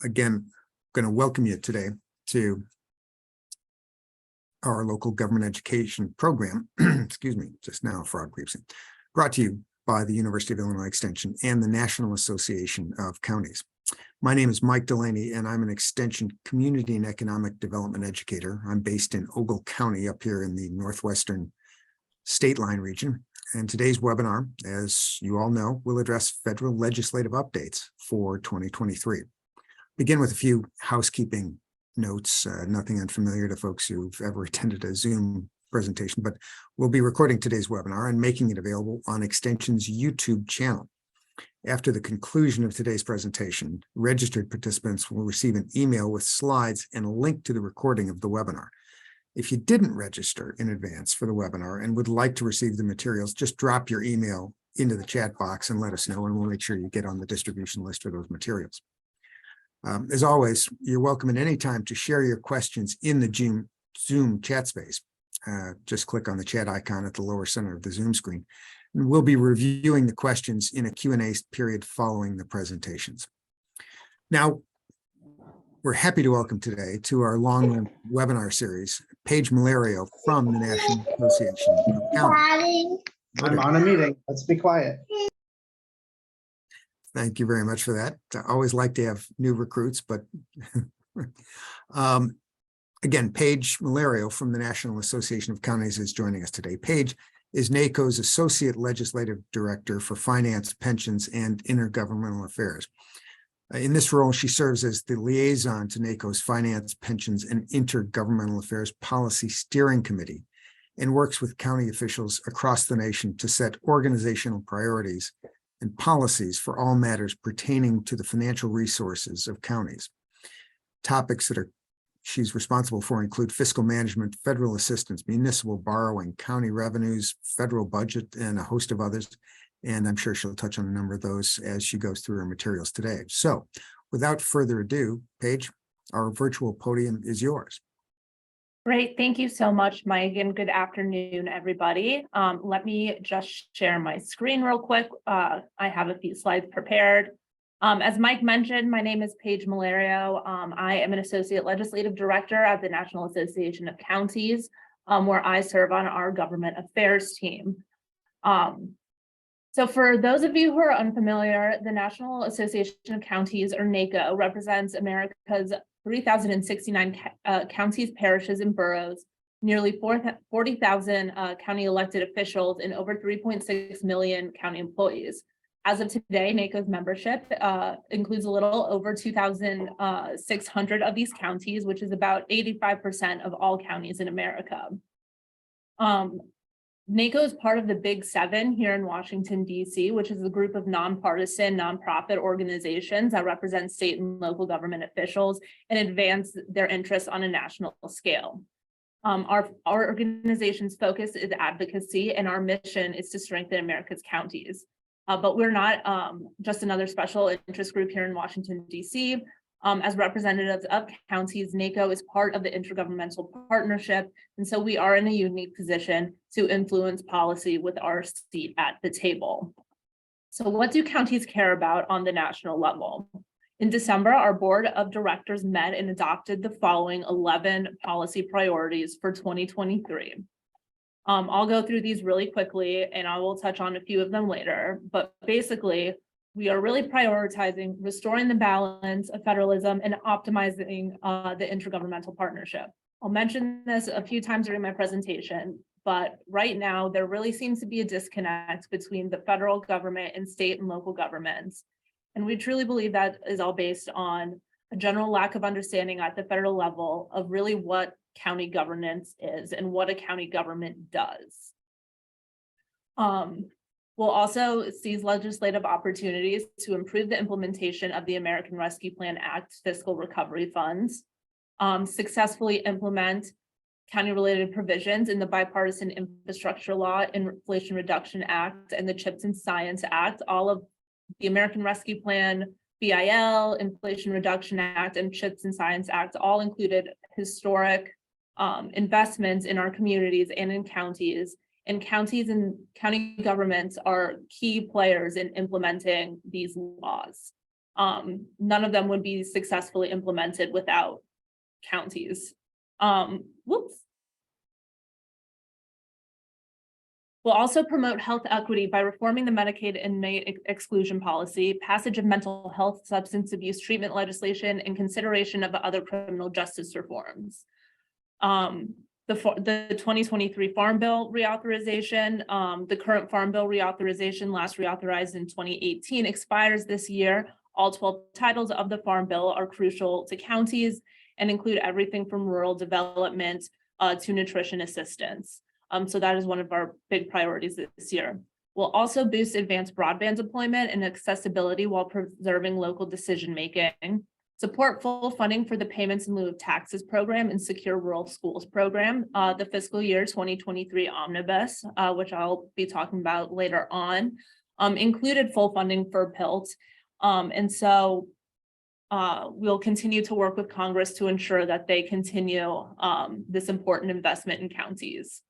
again, going to welcome you today to our local government education program. Excuse me, just now a frog creeps in. Brought to you by the University of Illinois Extension and the National Association of Counties. My name is Mike Delaney, and I'm an Extension Community and Economic Development Educator. I'm based in Ogle County up here in the northwestern state line region. And today's webinar, as you all know, will address federal legislative updates for 2023. Begin with a few housekeeping notes, nothing unfamiliar to folks who've ever attended a Zoom presentation, but we'll be recording today's webinar and making it available on Extension's YouTube channel. After the conclusion of today's presentation, registered participants will receive an email with slides and a link to the recording of the webinar. If you didn't register in advance for the webinar and would like to receive the materials, just drop your email into the chat box and let us know, and we'll make sure you get on the distribution list for those materials. As always, you're welcome at any time to share your questions in the Zoom chat space. Just click on the chat icon at the lower center of the Zoom screen. And we'll be reviewing the questions in a Q&A period following the presentations. Now, we're happy to welcome today to our long webinar series, Paige Malario from the National Association of Counties. I'm on a meeting. Let's be quiet. Thank you very much for that. I always like to have new recruits, but again, Paige Malario from the National Association of Counties is joining us today. Paige is NACo's Associate Legislative Director for Finance, Pensions, and Intergovernmental Affairs. In this role, she serves as the liaison to NACo's Finance, Pensions, and Intergovernmental Affairs Policy Steering Committee and works with county officials across the nation to set organizational priorities and policies for all matters pertaining to the financial resources of counties. Topics that she's responsible for include fiscal management, federal assistance, municipal borrowing, county revenues, federal budget, and a host of others. And I'm sure she'll touch on a number of those as she goes through her materials today. So without further ado, Paige, our virtual podium is yours. Great. Thank you so much, Mike, and good afternoon, everybody. Let me just share my screen real quick. I have a few slides prepared. As Mike mentioned, my name is Paige Malario. I am an Associate Legislative Director at the National Association of Counties, where I serve on our government affairs team. So for those of you who are unfamiliar, the National Association of Counties, or NACo, represents America's 3,069 counties, parishes, and boroughs, nearly 40,000 county elected officials, and over 3.6 million county employees. As of today, NACo's membership includes a little over 2,600 of these counties, which is about 85% of all counties in America. NACo is part of the Big Seven here in Washington, D.C., which is a group of nonpartisan, nonprofit organizations that represent state and local government officials and advance their interests on a national scale. Our organization's focus is advocacy, and our mission is to strengthen America's counties. But we're not just another special interest group here in Washington, D.C. As representatives of counties, NACo is part of the Intergovernmental Partnership, and so we are in a unique position to influence policy with our seat at the table. So what do counties care about on the national level? In December, our board of directors met and adopted the following 11 policy priorities for 2023. I'll go through these really quickly, and I will touch on a few of them later, but basically, we are really prioritizing restoring the balance of federalism and optimizing the intergovernmental partnership. I'll mention this a few times during my presentation, but right now there really seems to be a disconnect between the federal government and state and local governments. And we truly believe that is all based on a general lack of understanding at the federal level of really what county governance is and what a county government does. We'll also seize legislative opportunities to improve the implementation of the American Rescue Plan Act fiscal recovery funds, successfully implement county-related provisions in the Bipartisan Infrastructure Law, Inflation Reduction Act, and the CHIPS and Science Act. All of the American Rescue Plan, BIL, Inflation Reduction Act, and CHIPS and Science Act all included historic investments in our communities and in counties. And counties and county governments are key players in implementing these laws. None of them would be successfully implemented without counties. We'll also promote health equity by reforming the Medicaid inmate exclusion policy, passage of mental health, substance abuse treatment legislation, and consideration of other criminal justice reforms. The 2023 Farm Bill reauthorization, the current Farm Bill reauthorization, last reauthorized in 2018, expires this year. All 12 titles of the Farm Bill are crucial to counties and include everything from rural development to nutrition assistance. So that is one of our big priorities this year. We'll also boost advanced broadband deployment and accessibility while preserving local decision-making. Support full funding for the payments in lieu of taxes program and secure rural schools program. The fiscal year 2023 omnibus, which I'll be talking about later on, included full funding for PILT. And so we'll continue to work with Congress to ensure that they continue this important investment in counties.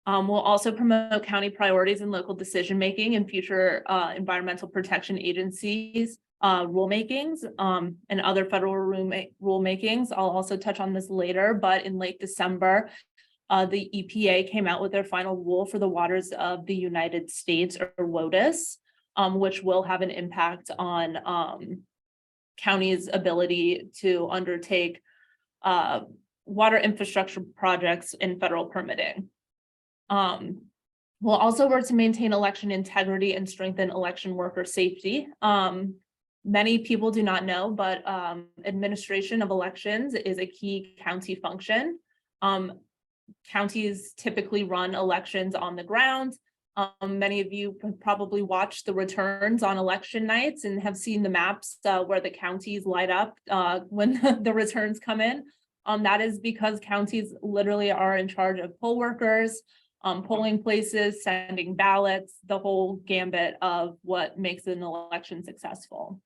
We'll also promote county priorities and local decision-making and future environmental protection agencies, rulemakings, and other federal rulemakings. I'll also touch on this later, but in late December, the EPA came out with their final rule for the waters of the United States, or WOTUS, which will have an impact on counties' ability to undertake water infrastructure projects in federal permitting. We'll also work to maintain election integrity and strengthen election worker safety. Many people do not know, but administration of elections is a key county function. Counties typically run elections on the ground. Many of you probably watched the returns on election nights and have seen the maps where the counties light up when the returns come in. That is because counties literally are in charge of poll workers, polling places, sending ballots, the whole gambit of what makes an election successful.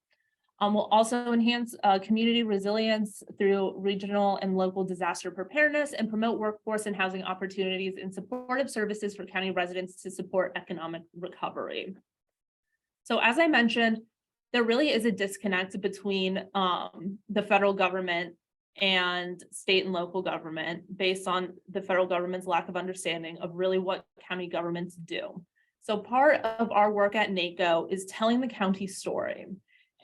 We'll also enhance community resilience through regional and local disaster preparedness and promote workforce and housing opportunities and supportive services for county residents to support economic recovery. So as I mentioned, there really is a disconnect between the federal government and state and local government based on the federal government's lack of understanding of really what county governments do. So part of our work at NACo is telling the county story.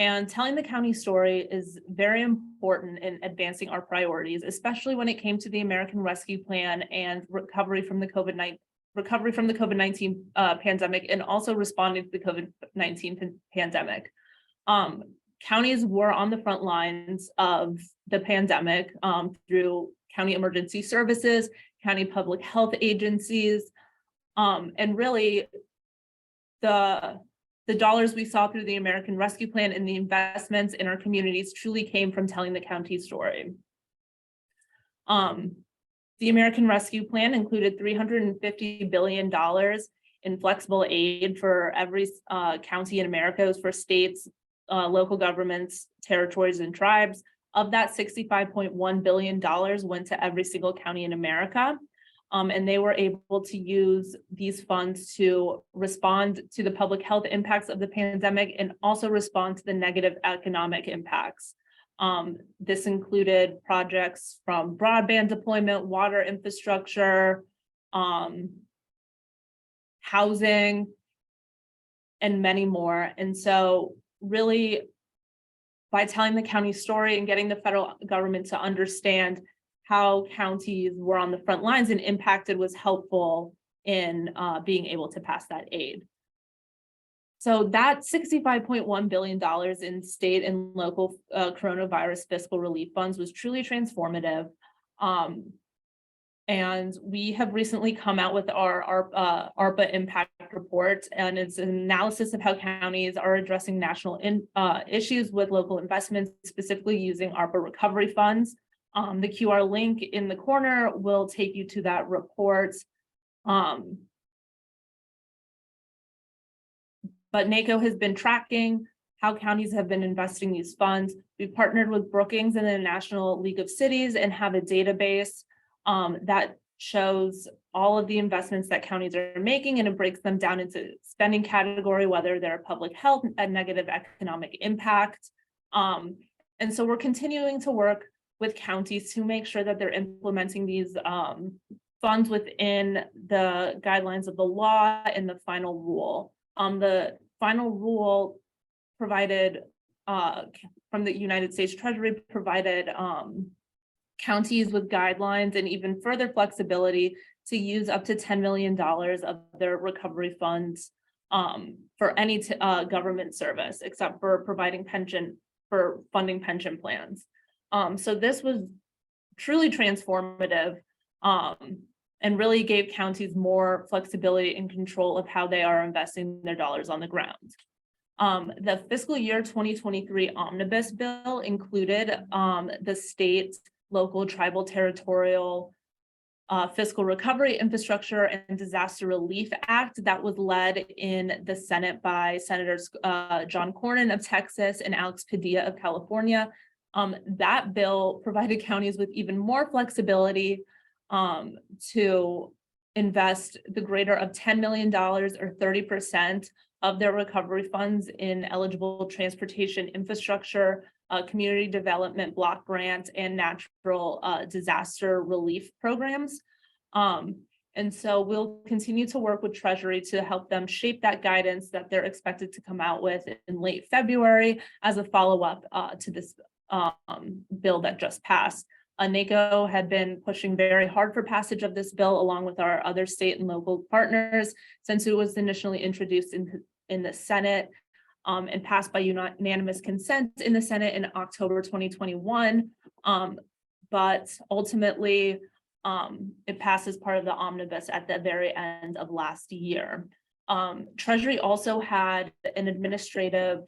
And telling the county story is very important in advancing our priorities, especially when it came to the American Rescue Plan and recovery from the COVID-19 pandemic, and also responding to the COVID-19 pandemic. Counties were on the front lines of the pandemic through county emergency services, county public health agencies, and really the dollars we saw through the American Rescue Plan and the investments in our communities truly came from telling the county story. The American Rescue Plan included $350 billion in flexible aid for every county in America. It was for states, local governments, territories, and tribes. Of that, $65.1 billion went to every single county in America. And they were able to use these funds to respond to the public health impacts of the pandemic and also respond to the negative economic impacts. This included projects from broadband deployment, water infrastructure, housing, and many more. And so really, by telling the county story and getting the federal government to understand how counties were on the front lines and impacted was helpful in being able to pass that aid. So that $65.1 billion in state and local coronavirus fiscal relief funds was truly transformative. And we have recently come out with our ARPA impact report, and it's an analysis of how counties are addressing national issues with local investments, specifically using ARPA recovery funds. The QR link in the corner will take you to that report. But NACo has been tracking how counties have been investing these funds. We've partnered with Brookings and the National League of Cities and have a database that shows all of the investments that counties are making, and it breaks them down into spending category, whether they're public health, a negative economic impact. And so we're continuing to work with counties to make sure that they're implementing these funds within the guidelines of the law and the final rule. The final rule provided from the United States Treasury provided counties with guidelines and even further flexibility to use up to $10 million of their recovery funds for any government service, except for providing funding pension plans. So this was truly transformative and really gave counties more flexibility and control of how they are investing their dollars on the ground. The fiscal year 2023 omnibus bill included the state, local, tribal, territorial fiscal recovery, infrastructure, and disaster relief act that was led in the Senate by Senators John Cornyn of Texas and Alex Padilla of California. That bill provided counties with even more flexibility to invest the greater of $10 million or 30% of their recovery funds in eligible transportation infrastructure, community development block grants, and natural disaster relief programs. And so we'll continue to work with Treasury to help them shape that guidance that they're expected to come out with in late February as a follow-up to this bill that just passed. NACo had been pushing very hard for passage of this bill along with our other state and local partners since it was initially introduced in the Senate and passed by unanimous consent in the Senate in October 2021. But ultimately, it passed as part of the omnibus at the very end of last year. Treasury also had an administrative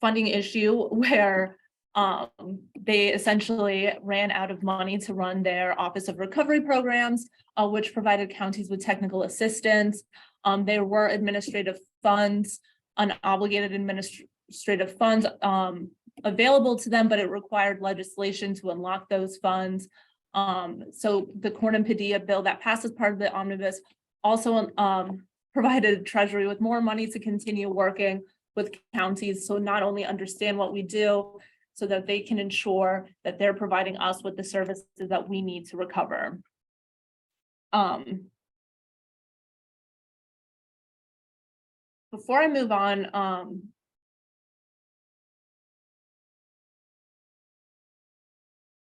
funding issue where they essentially ran out of money to run their Office of Recovery programs, which provided counties with technical assistance. There were administrative funds, unobligated administrative funds available to them, but it required legislation to unlock those funds. So the Cornyn-Padilla bill that passed as part of the omnibus also provided Treasury with more money to continue working with counties, so not only understand what we do, so that they can ensure that they're providing us with the services that we need to recover. Before I move on,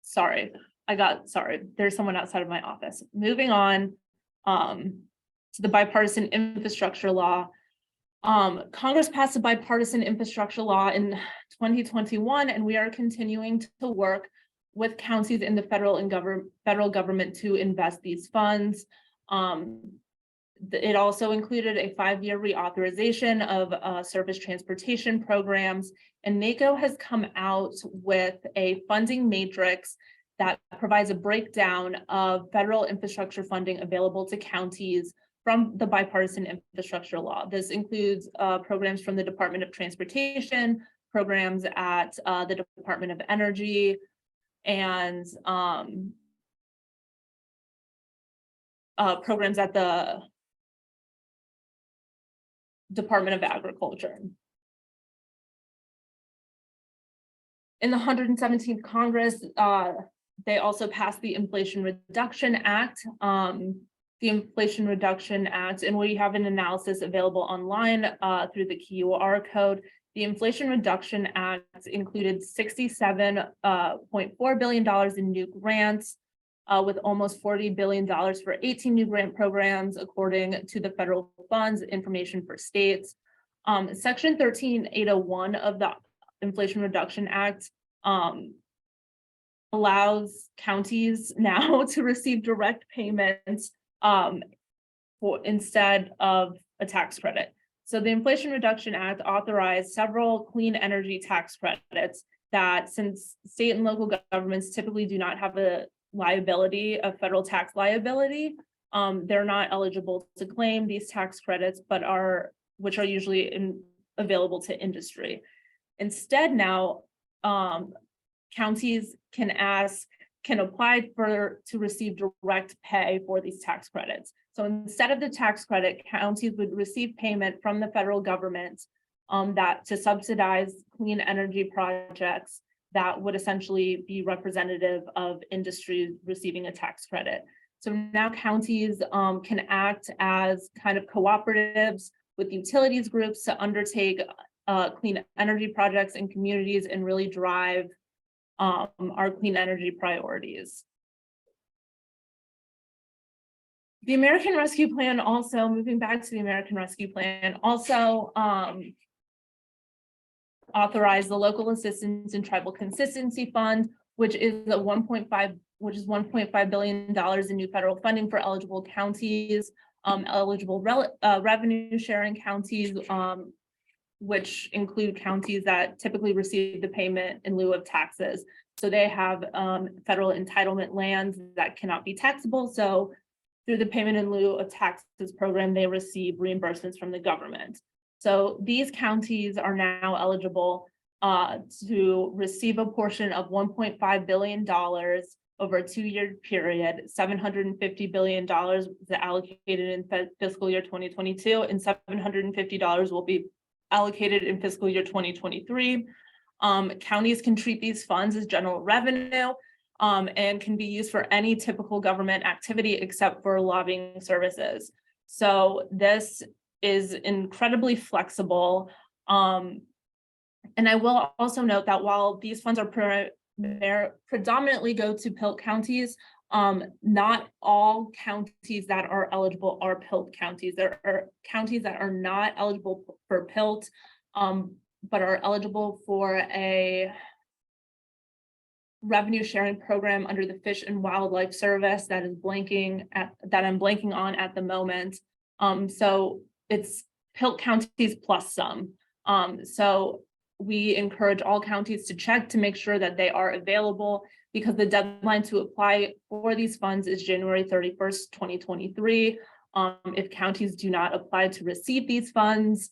sorry, there's someone outside of my office. Moving on to the bipartisan infrastructure law. Congress passed a bipartisan infrastructure law in 2021, and we are continuing to work with counties in the federal government to invest these funds. It also included a 5-year reauthorization of surface transportation programs, and NACo has come out with a funding matrix that provides a breakdown of federal infrastructure funding available to counties from the bipartisan infrastructure law. This includes programs from the Department of Transportation, programs at the Department of Energy, and programs at the Department of Agriculture. In the 117th Congress, they also passed the Inflation Reduction Act. The Inflation Reduction Act, and we have an analysis available online through the QR code. The Inflation Reduction Act included $67.4 billion in new grants, with almost $40 billion for 18 new grant programs, according to the federal funds information for states. Section 13801 of the Inflation Reduction Act allows counties now to receive direct payments instead of a tax credit. So the Inflation Reduction Act authorized several clean energy tax credits that, since state and local governments typically do not have a liability, a federal tax liability, they're not eligible to claim these tax credits, which are usually available to industry. Instead, now counties can ask can apply to receive direct pay for these tax credits. So instead of the tax credit, counties would receive payment from the federal government that to subsidize clean energy projects that would essentially be representative of industry receiving a tax credit. So now counties can act as kind of cooperatives with utilities groups to undertake clean energy projects in communities and really drive our clean energy priorities. The American Rescue Plan also, moving back to the American Rescue Plan, also authorized the Local Assistance and Tribal Consistency Fund, which is a $1.5 billion in new federal funding for eligible counties, eligible revenue sharing counties, which include counties that typically receive the payment in lieu of taxes. So they have federal entitlement lands that cannot be taxable. So through the payment in lieu of taxes program, they receive reimbursements from the government. So these counties are now eligible to receive a portion of $1.5 billion over a 2-year period. $750 billion was allocated in fiscal year 2022, and $750 will be allocated in fiscal year 2023. Counties can treat these funds as general revenue and can be used for any typical government activity except for lobbying services. So this is incredibly flexible. And I will also note that while these funds are predominantly go to PILT counties, not all counties that are eligible are PILT counties. There are counties that are not eligible for PILT, but are eligible for a revenue sharing program under the Fish and Wildlife Service that I'm blanking on at the moment. So it's PILT counties plus some. So we encourage all counties to check to make sure that they are available, because the deadline to apply for these funds is January 31st, 2023. If counties do not apply to receive these funds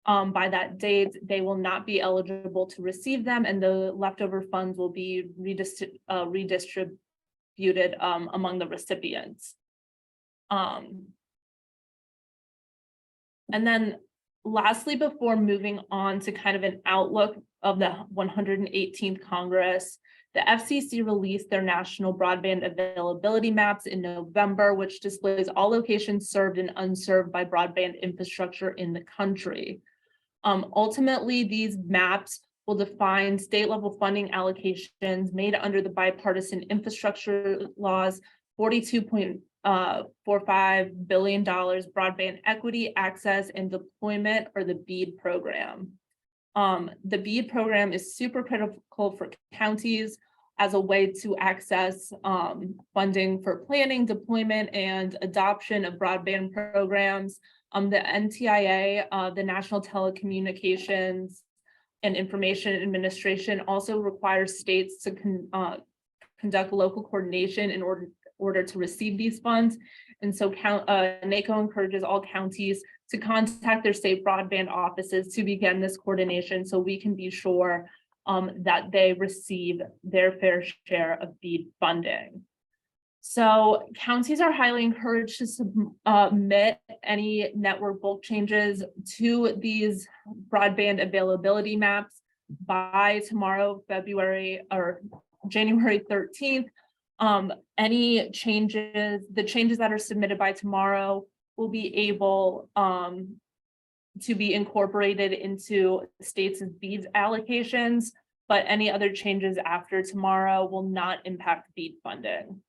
by that date, they will not be eligible to receive them, and the leftover funds will be redistributed among the recipients. And then lastly, before moving on to kind of an outlook of the 118th Congress, the FCC released their national broadband availability maps in November, which displays all locations served and unserved by broadband infrastructure in the country. Ultimately, these maps will define state-level funding allocations made under the bipartisan infrastructure laws, $42.45 billion broadband equity, access, and deployment, or the BEAD program. The BEAD program is super critical for counties as a way to access funding for planning, deployment, and adoption of broadband programs. The NTIA, the National Telecommunications and Information Administration, also requires states to conduct local coordination in order to receive these funds. And so NACo encourages all counties to contact their state broadband offices to begin this coordination, so we can be sure that they receive their fair share of BEAD funding. So counties are highly encouraged to submit any network bulk changes to these broadband availability maps by tomorrow, January 13th. Any changes, the changes that are submitted by tomorrow will be able to be incorporated into states' BEAD allocations, but any other changes after tomorrow will not impact BEAD funding.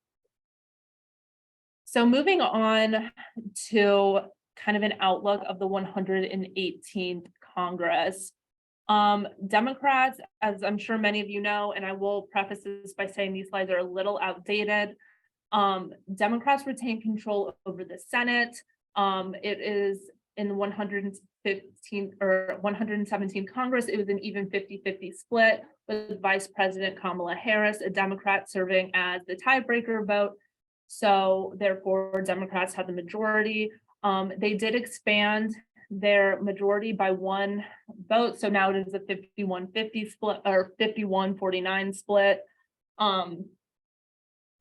So moving on to kind of an outlook of the 118th Congress. Democrats, as I'm sure many of you know, and I will preface this by saying these slides are a little outdated. Democrats retain control over the Senate. It is in the 117th Congress, it was an even 50-50 split, with Vice President Kamala Harris, a Democrat, serving as the tiebreaker vote. So therefore, Democrats have the majority. They did expand their majority by 1 vote. So now it is a 51-50 split or 51-49 split.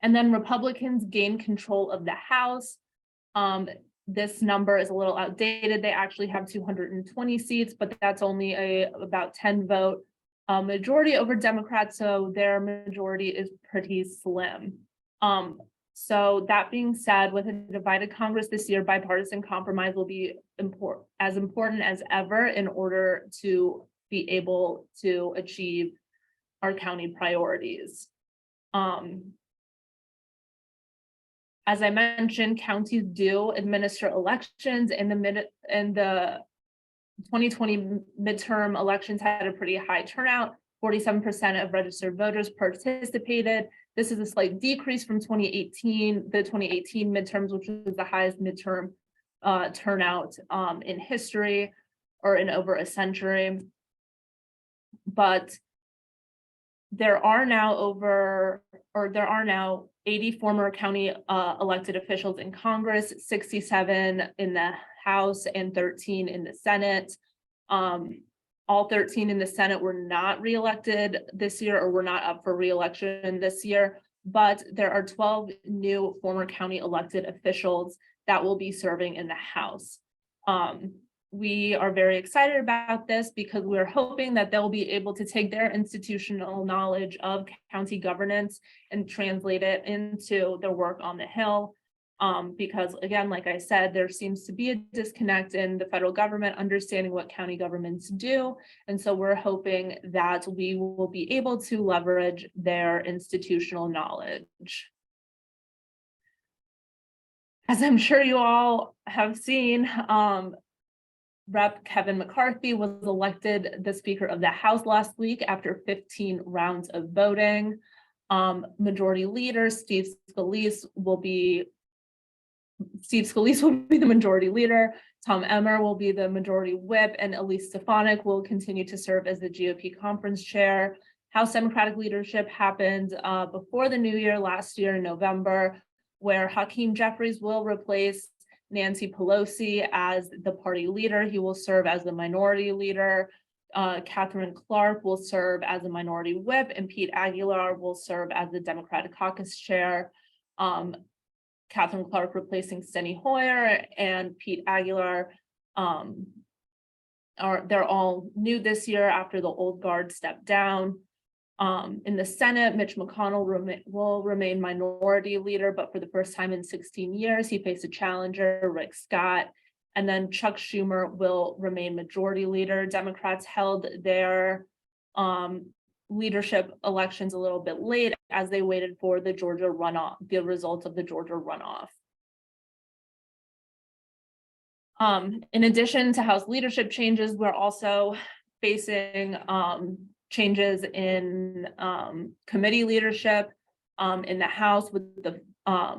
And then Republicans gained control of the House. This number is a little outdated. They actually have 220 seats, but that's only about 10 vote majority over Democrats, so their majority is pretty slim. So that being said, with a divided Congress this year, bipartisan compromise will be as important as ever in order to be able to achieve our county priorities. As I mentioned, counties do administer elections, and the 2020 midterm elections had a pretty high turnout. 47% of registered voters participated. This is a slight decrease from 2018, the 2018 midterms, which was the highest midterm turnout in history or in over a century. But there are now 80 former county elected officials in Congress, 67 in the House and 13 in the Senate. All 13 in the Senate were not reelected this year or were not up for reelection this year, but there are 12 new former county elected officials that will be serving in the House. We are very excited about this because we're hoping that they'll be able to take their institutional knowledge of county governance and translate it into their work on the Hill. Because again, like I said, there seems to be a disconnect in the federal government understanding what county governments do. And so we're hoping that we will be able to leverage their institutional knowledge. As I'm sure you all have seen, Rep. Kevin McCarthy was elected the Speaker of the House last week after 15 rounds of voting. Majority Leader Steve Scalise will be the majority leader. Tom Emmer will be the majority whip, and Elise Stefanik will continue to serve as the GOP conference chair. House Democratic leadership happened before the new year last year in November, where Hakeem Jeffries will replace Nancy Pelosi as the party leader. He will serve as the minority leader. Catherine Clark will serve as the minority whip, and Pete Aguilar will serve as the Democratic caucus chair. Catherine Clark replacing Steny Hoyer, and Pete Aguilar they're all new this year after the old guard stepped down. In the Senate, Mitch McConnell will remain minority leader, but for the first time in 16 years, he faced a challenger, Rick Scott, and then Chuck Schumer will remain majority leader. Democrats held their leadership elections a little bit late as they waited for the Georgia runoff, the results of the Georgia runoff. In addition to House leadership changes, we're also facing changes in committee leadership in the House with the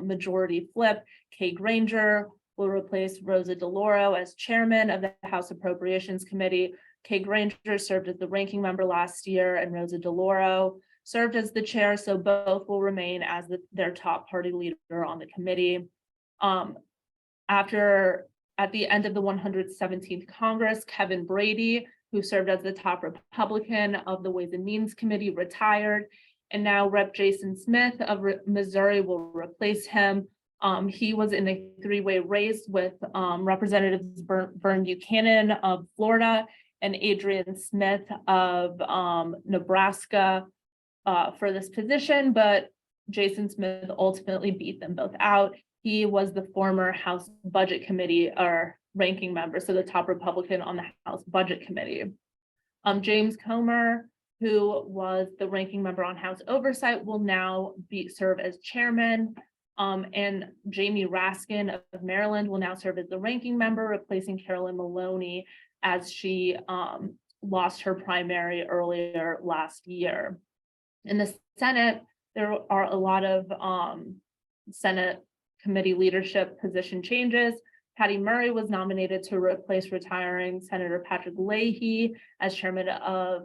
majority flip. Kay Granger will replace Rosa DeLauro as chairman of the House Appropriations Committee. Kay Granger served as the ranking member last year, and Rosa DeLauro served as the chair, so both will remain as their top party leader on the committee. At the end of the 117th Congress, Kevin Brady, who served as the top Republican of the Ways and Means Committee, retired, and now Rep. Jason Smith of Missouri will replace him. He was in a three-way race with Representatives Vern Buchanan of Florida and Adrian Smith of Nebraska for this position, but Jason Smith ultimately beat them both out. He was the former House Budget Committee or ranking member, so the top Republican on the House Budget Committee. James Comer, who was the ranking member on House Oversight, will now serve as chairman. And Jamie Raskin of Maryland will now serve as the ranking member, replacing Carolyn Maloney as she lost her primary earlier last year. In the Senate, there are a lot of Senate committee leadership position changes. Patty Murray was nominated to replace retiring Senator Patrick Leahy as chairman of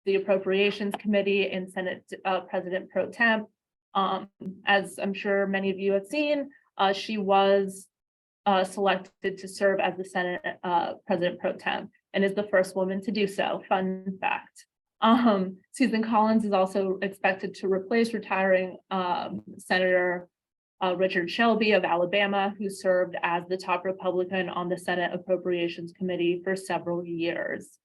the Appropriations Committee and Senate President Pro Temp. As I'm sure many of you have seen, she was selected to serve as the Senate President Pro Temp and is the first woman to do so. Fun fact. Susan Collins is also expected to replace retiring Senator Richard Shelby of Alabama, who served as the top Republican on the Senate Appropriations Committee for several years.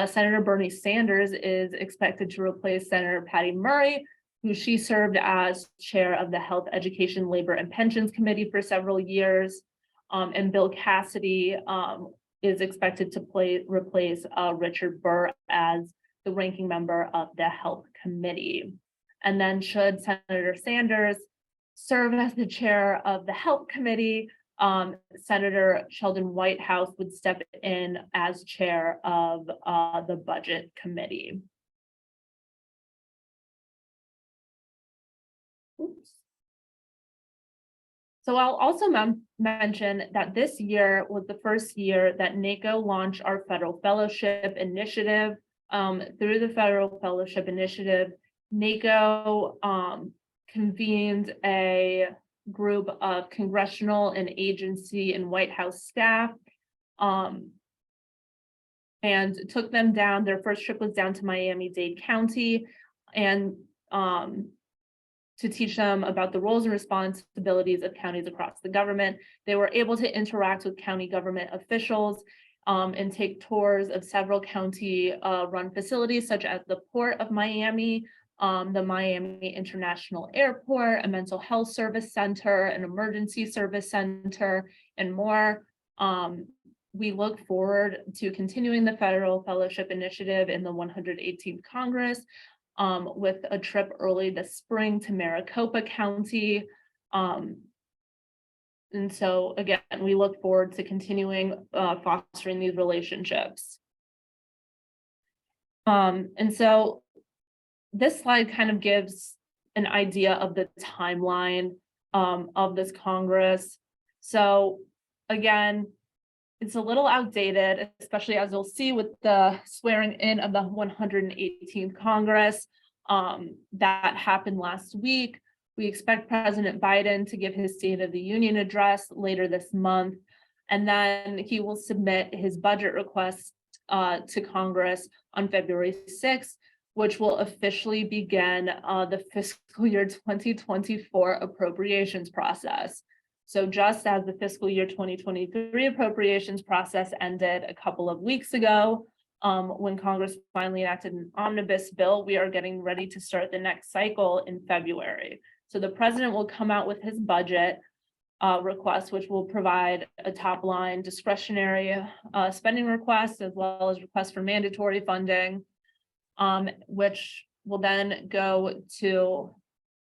Senator Bernie Sanders is expected to replace Senator Patty Murray, who she served as chair of the Health, Education, Labor, and Pensions Committee for several years. And Bill Cassidy is expected to replace Richard Burr as the ranking member of the Health Committee. And then should Senator Sanders serve as the chair of the Health Committee, Senator Sheldon Whitehouse would step in as chair of the Budget Committee. Oops. So I'll also mention that this year was the first year that NACo launched our Federal Fellowship Initiative. Through the Federal Fellowship Initiative, NACo convened a group of congressional and agency and White House staff and took them down. Their first trip was down to Miami-Dade County and to teach them about the roles and responsibilities of counties across the government. They were able to interact with county government officials and take tours of several county run facilities, such as the Port of Miami, the Miami International Airport, a mental health service center, an emergency service center, and more. We look forward to continuing the Federal Fellowship Initiative in the 118th Congress with a trip early this spring to Maricopa County. And so again, we look forward to continuing fostering these relationships. And so this slide kind of gives an idea of the timeline of this Congress. So again, it's a little outdated, especially as you'll see with the swearing in of the 118th Congress that happened last week. We expect President Biden to give his State of the Union address later this month, and then he will submit his budget request to Congress on February 6th, which will officially begin the fiscal year 2024 appropriations process. So just as the fiscal year 2023 appropriations process ended a couple of weeks ago, when Congress finally enacted an omnibus bill, we are getting ready to start the next cycle in February. So the president will come out with his budget request, which will provide a top line discretionary spending request, as well as requests for mandatory funding, which will then go to,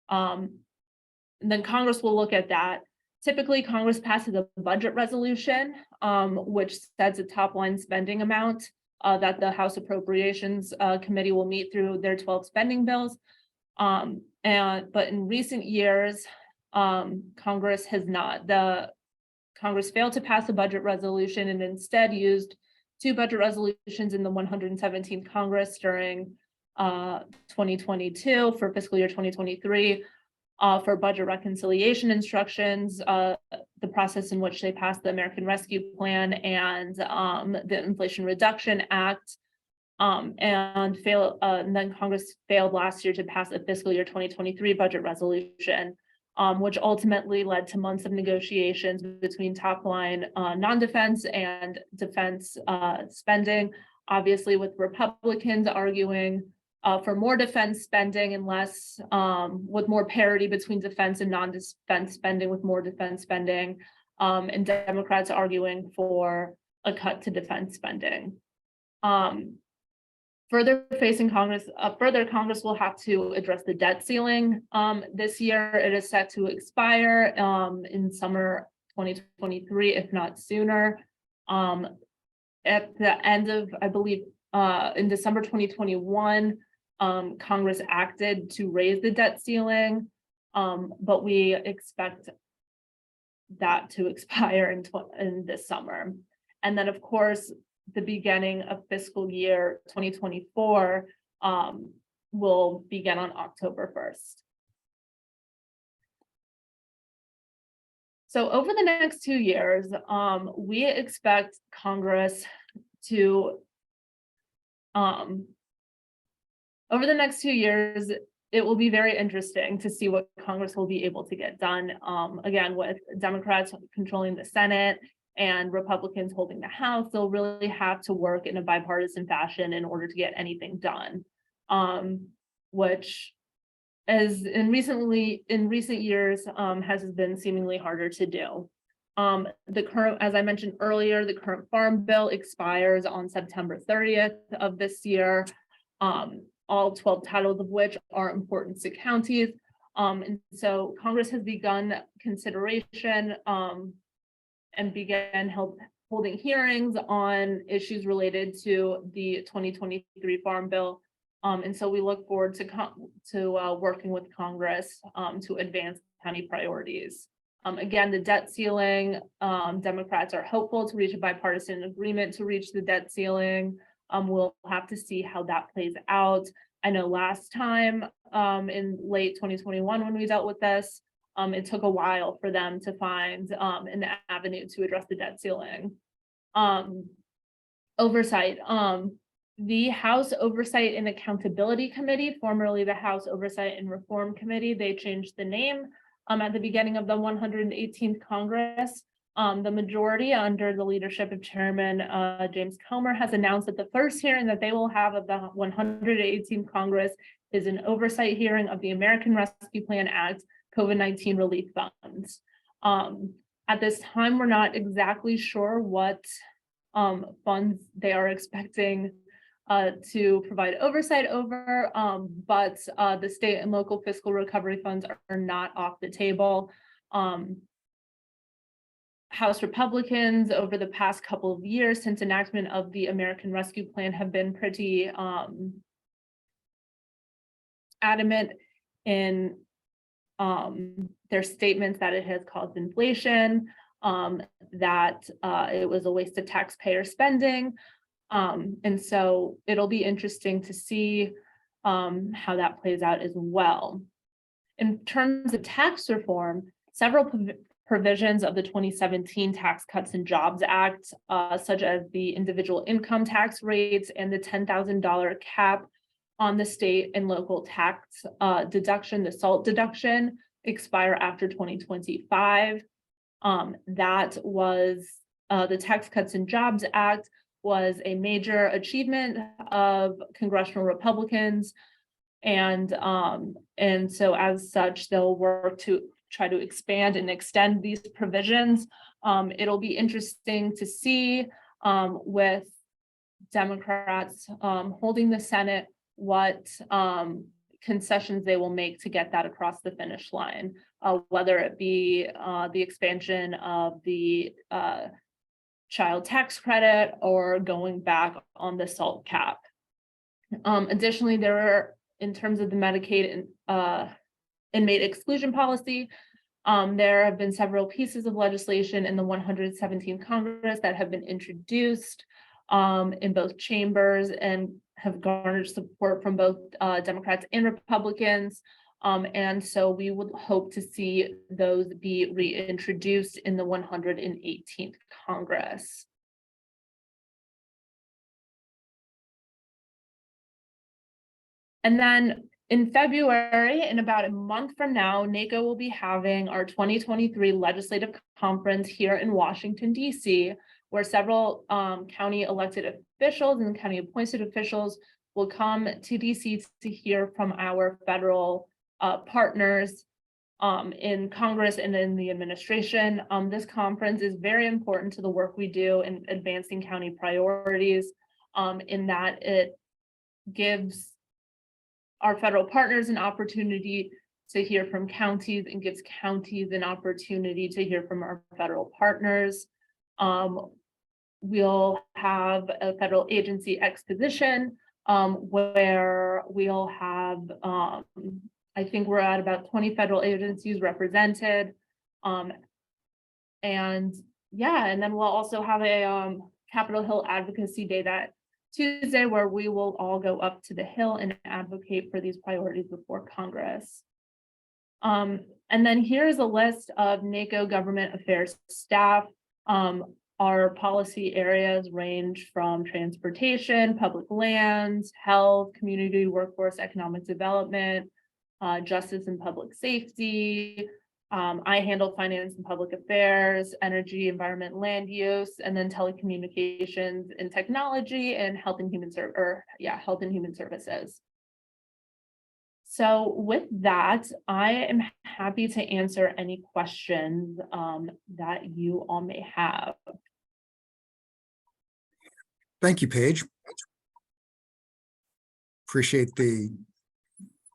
then Congress will look at that. Typically, Congress passes a budget resolution, which sets a top line spending amount that the House Appropriations Committee will meet through their 12 spending bills. But in recent years, Congress has not. Congress failed to pass a budget resolution and instead used two budget resolutions in the 117th Congress during 2022 for fiscal year 2023 for budget reconciliation instructions, the process in which they passed the American Rescue Plan and the Inflation Reduction Act, and then Congress failed last year to pass a fiscal year 2023 budget resolution, which ultimately led to months of negotiations between top line non-defense and defense spending, obviously with Republicans arguing for more defense spending and less, with more parity between defense and non-defense spending with more defense spending, and Democrats arguing for a cut to defense spending. Further Congress will have to address the debt ceiling. This year, it is set to expire in summer 2023, if not sooner. At the end of, I believe, in December 2021, Congress acted to raise the debt ceiling, but we expect that to expire in this summer. And then, of course, the beginning of fiscal year 2024 will begin on October 1st. So over the next 2 years, we expect Congress to over the next 2 years, it will be very interesting to see what Congress will be able to get done. Again, with Democrats controlling the Senate and Republicans holding the House, they'll really have to work in a bipartisan fashion in order to get anything done. Which as in recent years has been seemingly harder to do. The current, as I mentioned earlier, the current farm bill expires on September 30th of this year. All 12 titles of which are important to counties. And so Congress has begun consideration and began holding hearings on issues related to the 2023 Farm Bill. And so we look forward to working with Congress to advance county priorities. Again, the debt ceiling, Democrats are hopeful to reach a bipartisan agreement to reach the debt ceiling. We'll have to see how that plays out. I know last time in late 2021, when we dealt with this, it took a while for them to find an avenue to address the debt ceiling. Oversight. The House Oversight and Accountability Committee, formerly the House Oversight and Reform Committee, they changed the name at the beginning of the 118th Congress. The majority, under the leadership of Chairman James Comer, has announced that the first hearing that they will have of the 118th Congress is an oversight hearing of the American Rescue Plan Act COVID-19 relief funds. At this time, we're not exactly sure what funds they are expecting to provide oversight over, but the state and local fiscal recovery funds are not off the table. House Republicans over the past couple of years since enactment of the American Rescue Plan have been pretty adamant in their statements that it has caused inflation, that it was a waste of taxpayer spending. And so it'll be interesting to see how that plays out as well. In terms of tax reform, several provisions of the 2017 Tax Cuts and Jobs Act, such as the individual income tax rates and the $10,000 cap on the state and local tax deduction, the SALT deduction, expire after 2025. That was the Tax Cuts and Jobs Act was a major achievement of congressional Republicans. And so as such, they'll work to try to expand and extend these provisions. It'll be interesting to see with Democrats holding the Senate, what concessions they will make to get that across the finish line, whether it be the expansion of the child tax credit or going back on the SALT cap. Additionally, there are, in terms of the Medicaid and inmate exclusion policy, there have been several pieces of legislation in the 117th Congress that have been introduced in both chambers and have garnered support from both Democrats and Republicans. And so we would hope to see those be reintroduced in the 118th Congress. And then in February, in about a month from now, NACo will be having our 2023 legislative conference here in Washington, D.C., where several county elected officials and county appointed officials will come to D.C. to hear from our federal partners in Congress and in the administration. This conference is very important to the work we do in advancing county priorities, in that it gives our federal partners an opportunity to hear from counties and gives counties an opportunity to hear from our federal partners. We'll have a federal agency exposition where we'll have, I think we're at about 20 federal agencies represented. And yeah, and then we'll also have a Capitol Hill Advocacy Day that Tuesday, where we will all go up to the Hill and advocate for these priorities before Congress. And then here's a list of NACo government affairs staff. Our policy areas range from transportation, public lands, health, community, workforce, economic development, justice and public safety. I handle finance and public affairs, energy, environment, land use, and then telecommunications and technology, and health and human services. So with that, I am happy to answer any questions that you all may have. Thank you, Paige. Appreciate the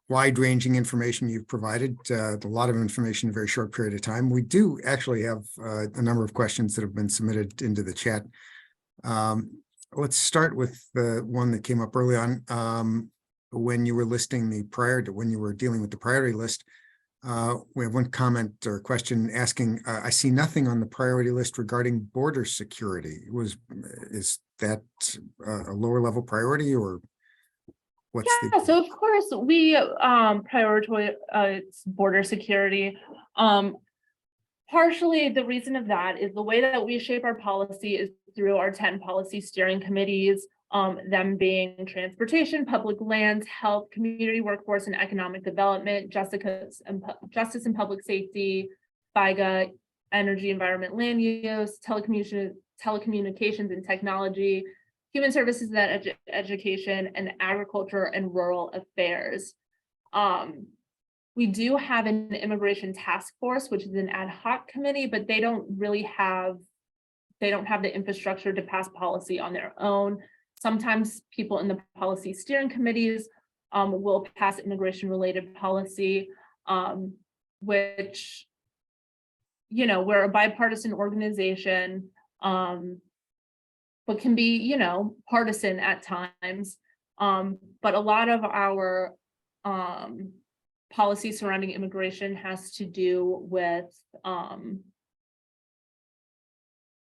wide-ranging information you've provided, a lot of information in a very short period of time. We do actually have a number of questions that have been submitted into the chat. Let's start with the one that came up early on. When you were listing when you were dealing with the priority list, we have one comment or question asking, I see nothing on the priority list regarding border security. Is that a lower level priority, or what's So of course we prioritize border security. Partially the reason of that is the way that we shape our policy is through our 10 policy steering committees, them being transportation, public lands, health, community, workforce, and economic development, justice and public safety, FIGA, energy, environment, land use, telecommunications and technology, human services and education, and agriculture and rural affairs. We do have an immigration task force, which is an ad hoc committee, but they don't have the infrastructure to pass policy on their own. Sometimes people in the policy steering committees will pass immigration related policy, which, we're a bipartisan organization, but can be, partisan at times. But a lot of our policy surrounding immigration has to do with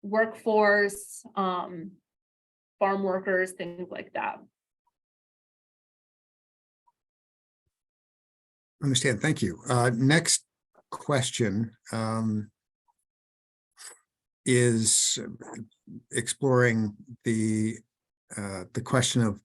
workforce, farm workers, things like that. Understand. Thank you. Next question is exploring the question of,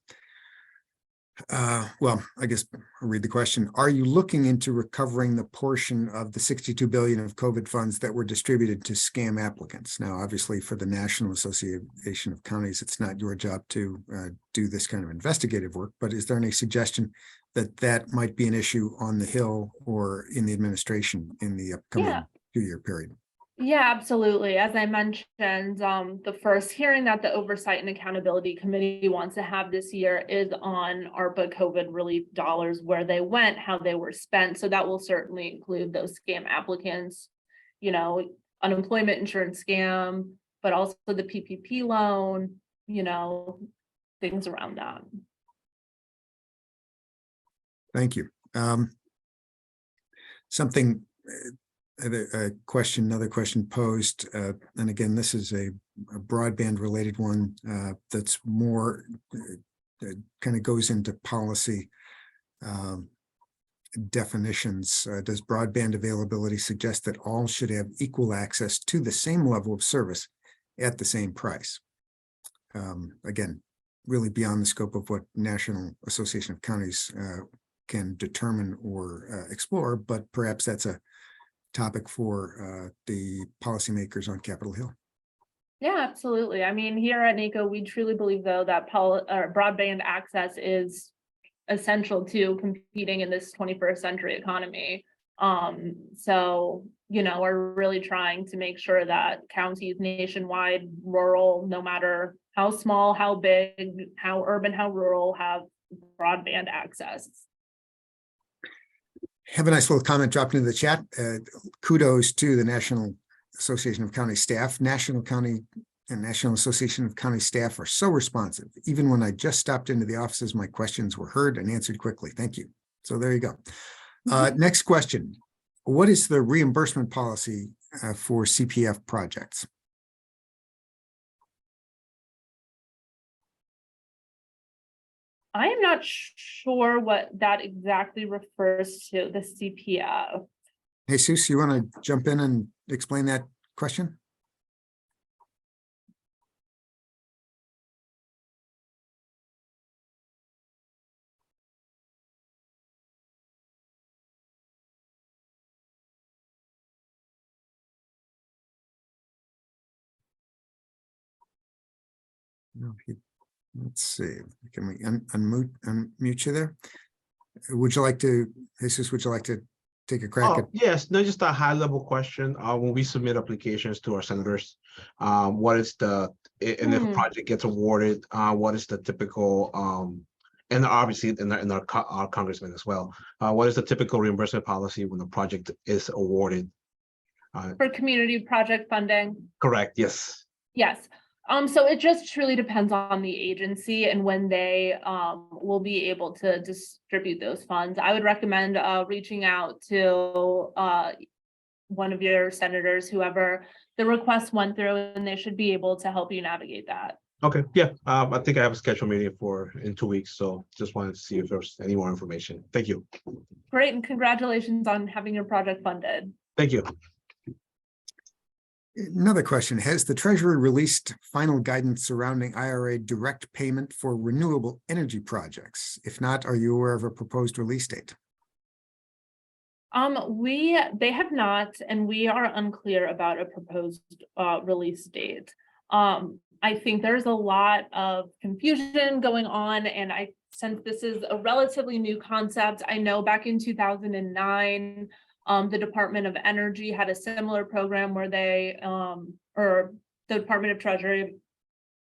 well, I guess I'll read the question. Are you looking into recovering the portion of the $62 billion of COVID funds that were distributed to scam applicants? Now, obviously, for the National Association of Counties, it's not your job to do this kind of investigative work, but is there any suggestion that that might be an issue on the Hill or in the administration in the upcoming 2-year period? Yeah, absolutely. As I mentioned, the first hearing that the Oversight and Accountability Committee wants to have this year is on ARPA COVID relief dollars, where they went, how they were spent. So that will certainly include those scam applicants, unemployment insurance scam, but also the PPP loan, things around that. Thank you. Another question posed, and again, this is a broadband related one that's more kind of goes into policy definitions. Does broadband availability suggest that all should have equal access to the same level of service at the same price? Again, really beyond the scope of what National Association of Counties can determine or explore, but perhaps that's a topic for the policymakers on Capitol Hill. Yeah, absolutely. I mean, here at NACo, we truly believe, though, that broadband access is essential to competing in this 21st century economy. So, we're really trying to make sure that counties nationwide, rural, no matter how small, how big, how urban, how rural, have broadband access. Have a nice little comment dropped into the chat. Kudos to the National Association of County staff. National Association of County staff are so responsive. Even when I just stopped into the offices, my questions were heard and answered quickly. Thank you. So there you go. Next question. What is the reimbursement policy for CPF projects? I am not sure what that exactly refers to, the CPF. Jesus, you want to jump in and explain that question? No, let's see, can we unmute you there? Would you like to, Jesus, would you like to take a crack at? Oh, yes, no, just a high level question. When we submit applications to our senators, what is the, and if a project gets awarded, what is the typical, and obviously in our congressmen as well, what is the typical reimbursement policy when a project is awarded? For community project funding? Correct, yes. Yes. So it just truly depends on the agency and when they will be able to distribute those funds. I would recommend reaching out to one of your senators, whoever the request went through, and they should be able to help you navigate that. Okay, yeah, I think I have a scheduled meeting in 2 weeks, so just wanted to see if there's any more information. Thank you. Great, and congratulations on having your project funded. Thank you. Another question, has the Treasury released final guidance surrounding IRA direct payment for renewable energy projects? If not, are you aware of a proposed release date? They have not, and we are unclear about a proposed release date. I think there's a lot of confusion going on, and since this is a relatively new concept, I know back in 2009, the Department of Energy had a similar program where they, or the Department of Treasury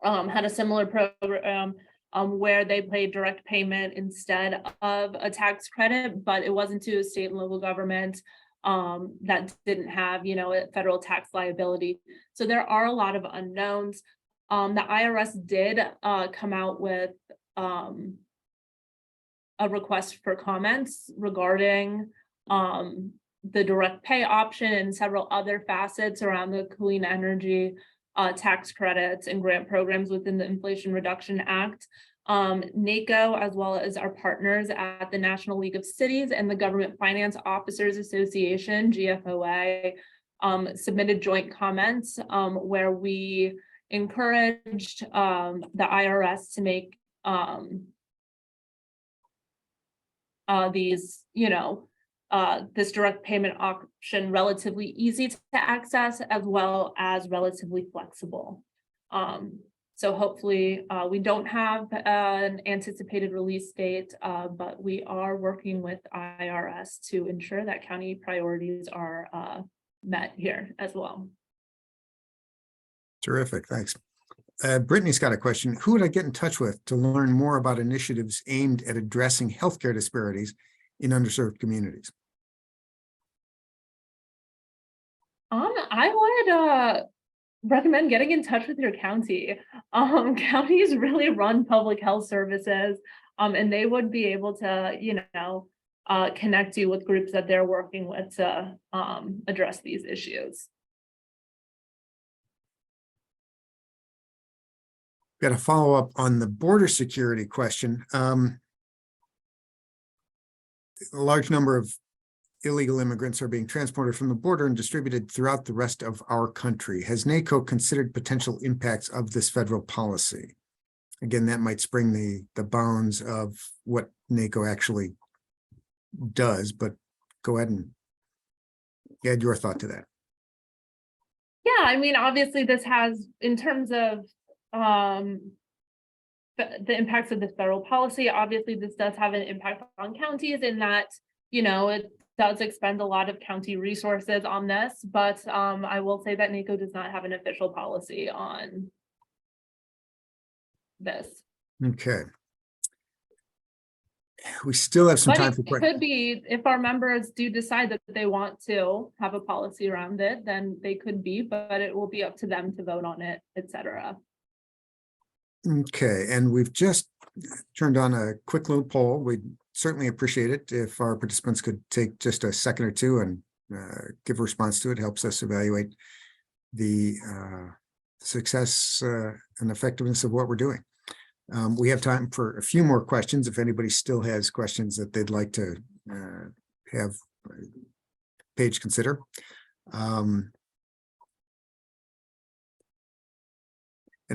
had a similar program where they paid direct payment instead of a tax credit, but it wasn't to a state and local government that didn't have, a federal tax liability. So there are a lot of unknowns. The IRS did come out with a request for comments regarding the direct pay option and several other facets around the clean energy tax credits and grant programs within the Inflation Reduction Act. NACo, as well as our partners at the National League of Cities and the Government Finance Officers Association, GFOA, submitted joint comments where we encouraged the IRS to make these, this direct payment option relatively easy to access, as well as relatively flexible. So hopefully we don't have an anticipated release date, but we are working with IRS to ensure that county priorities are met here as well. Terrific, thanks. Brittany's got a question. Who would I get in touch with to learn more about initiatives aimed at addressing healthcare disparities in underserved communities? I would recommend getting in touch with your county. Counties really run public health services, and they would be able to, connect you with groups that they're working with to address these issues. Got a follow-up on the border security question. A large number of illegal immigrants are being transported from the border and distributed throughout the rest of our country. Has NACo considered potential impacts of this federal policy? Again, that might spring the bounds of what NACo actually does, but go ahead and add your thought to that. Yeah, I mean, obviously this has, in terms of the impacts of this federal policy, obviously this does have an impact on counties in that, it does expend a lot of county resources on this, but I will say that NACo does not have an official policy on this. Okay. We still have some time for It questions. could be, if our members do decide that they want to have a policy around it, then they could be, but it will be up to them to vote on it, etc. Okay, and we've just turned on a quick little poll. We'd certainly appreciate it if our participants could take just a second or two and give a response to it. It helps us evaluate the success and effectiveness of what we're doing. We have time for a few more questions. If anybody still has questions that they'd like to have Paige consider. And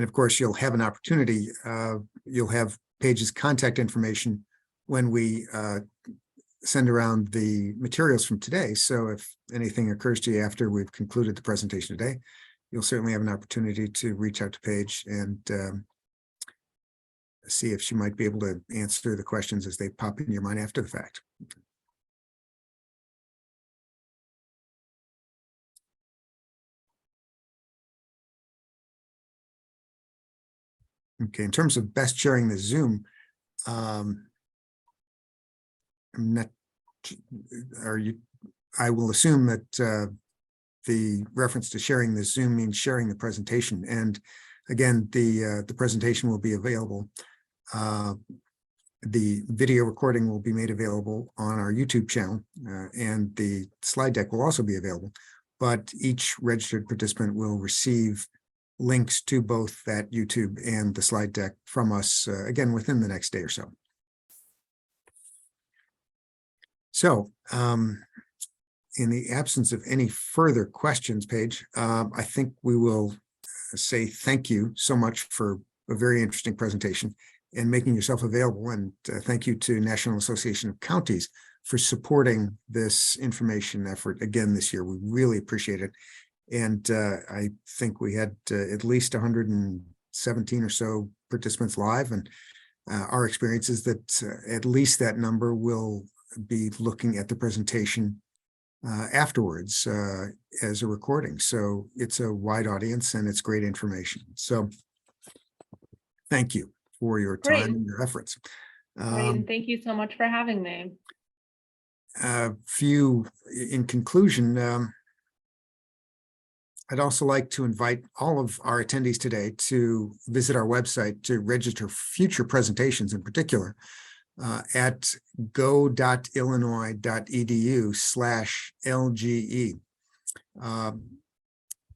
of course, you'll have an opportunity, you'll have Paige's contact information when we send around the materials from today. So if anything occurs to you after we've concluded the presentation today, you'll certainly have an opportunity to reach out to Paige and see if she might be able to answer the questions as they pop in your mind after the fact. Okay, in terms of best sharing the Zoom, I'm not, I will assume that the reference to sharing the Zoom means sharing the presentation. And again, the presentation will be available. The video recording will be made available on our YouTube channel, and the slide deck will also be available. But each registered participant will receive links to both that YouTube and the slide deck from us, again, within the next day or so. So, in the absence of any further questions, Paige, I think we will say thank you so much for a very interesting presentation and making yourself available. And thank you to National Association of Counties for supporting this information effort again this year. We really appreciate it. And I think we had at least 117 or so participants live. And our experience is that at least that number will be looking at the presentation afterwards as a recording. So it's a wide audience and it's great information. So thank you for your time and your efforts. Great, and thank you so much for having me. In conclusion, I'd also like to invite all of our attendees today to visit our website to register future presentations in particular at go.illinois.edu/LGE.